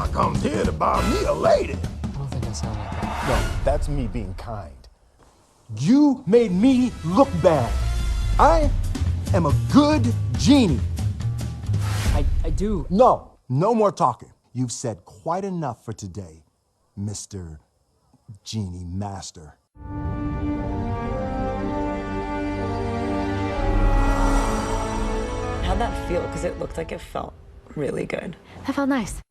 I come here to buy me a lady. I don't think I sound like that. No, that's me being kind. You made me look bad. I am a good genie. I do. No more talking. You've said quite enough for today, Mr. Genie Master. How'd that feel? Because it looked like it felt really good. That felt nice.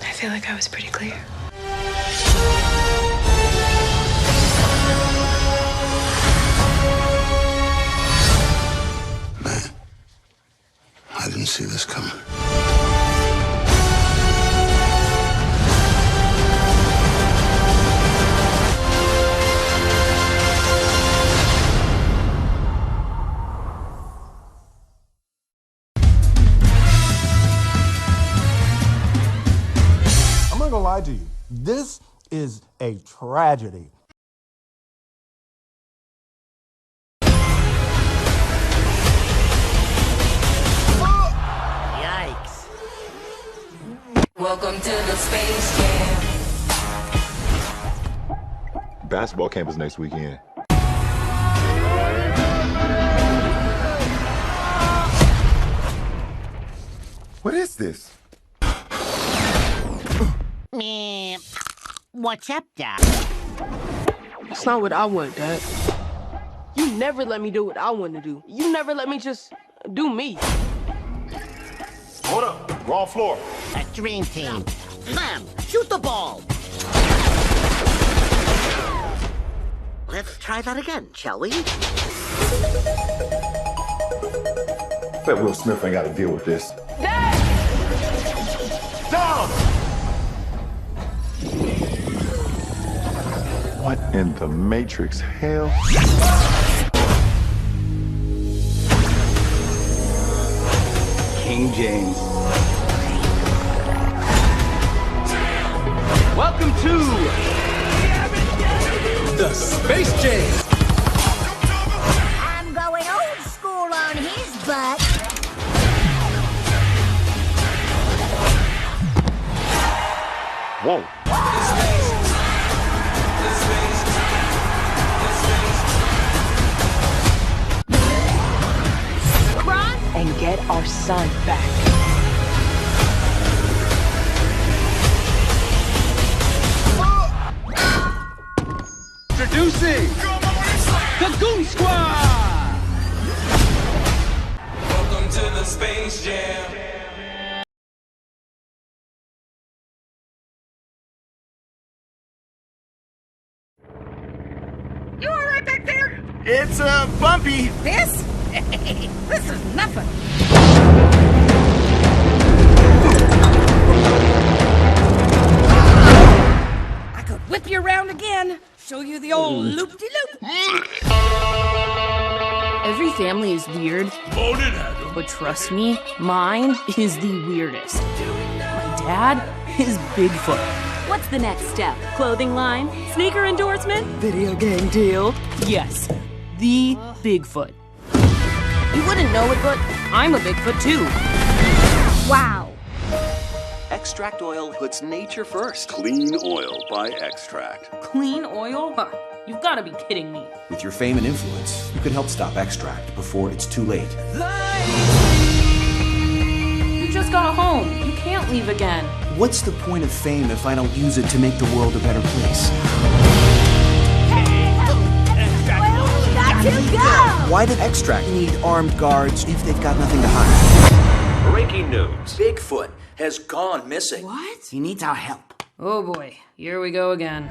I feel like I was pretty clear. Man, I didn't see this coming. I'm not gonna lie to you. This is a tragedy. Yikes. Welcome to the Space Jam. Basketball camp is next weekend. What is this? Meh. What's up, Doc? It's not what I want, Dad. You never let me do what I want to do. You never let me just do me. Hold up. Wrong floor. A dream team. Mom, shoot the ball. Let's try that again, shall we? Bet Will Smith ain't got to deal with this. Dad! Down! What in the Matrix hell? King James. Welcome to the Space Jam. I'm going old school on his butt. Whoa. Run and get our son back. Introducing the Goon Squad. Welcome to the Space Jam. You all right back there? It's bumpy. This? This is nothing. I could whip you around again. Show you the old loop-de-loop. Every family is weird, but trust me, mine is the weirdest. My dad is Bigfoot. What's the next step? Clothing line? Sneaker endorsement? Video game deal? Yes, the Bigfoot. You wouldn't know it, but I'm a Bigfoot too. Wow. Extract oil puts nature first. Clean oil by Extract. Clean oil? Huh, you've got to be kidding me. With your fame and influence, you can help stop Extract before it's too late. You just got home. You can't leave again. What's the point of fame if I don't use it to make the world a better place? Got to go! Why did Extract need armed guards if they've got nothing to hide? Breaking news. Bigfoot has gone missing. What? He needs our help. Oh boy, here we go again.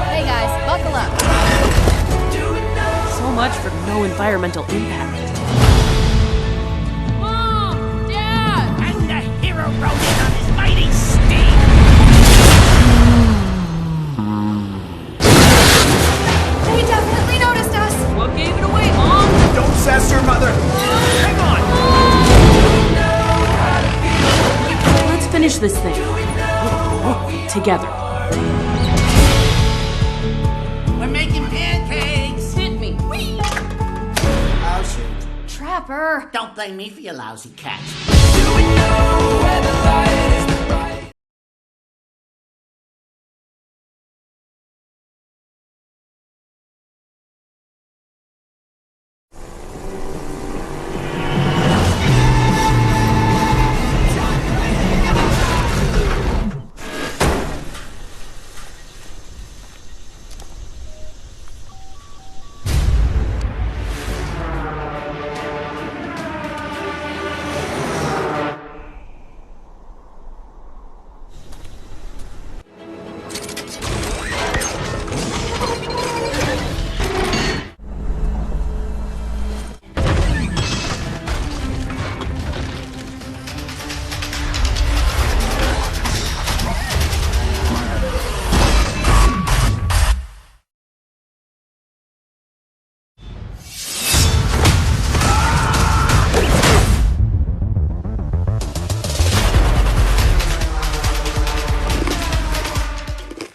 Hey guys, buckle up. So much for no environmental impact. Mom! Dad! And the hero rode in on his mighty steed. They definitely noticed us. What gave it away, Mom? Don't sass your mother. Hang on. Let's finish this thing. Together. We're making pancakes. Hit me. Hopper. Don't blame me for your lousy catch.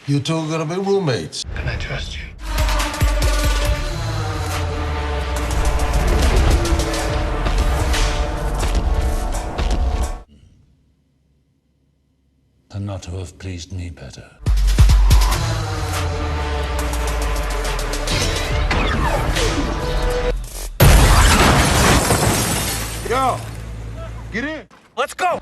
You two are gonna be roommates. Can I trust you? And not to have pleased me better. Yo, get in. Let's go!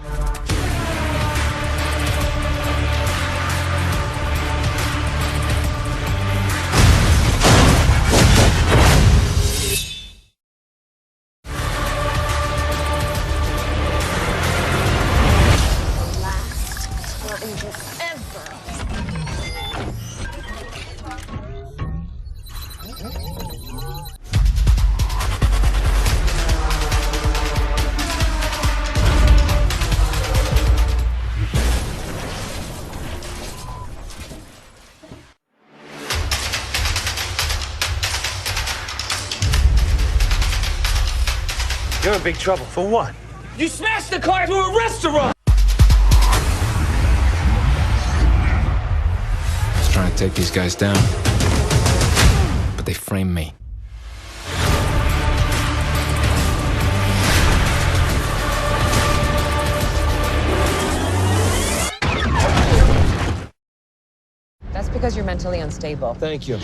You're in big trouble. For what? You smashed the car into a restaurant! I was trying to take these guys down, but they framed me. That's because you're mentally unstable. Thank you.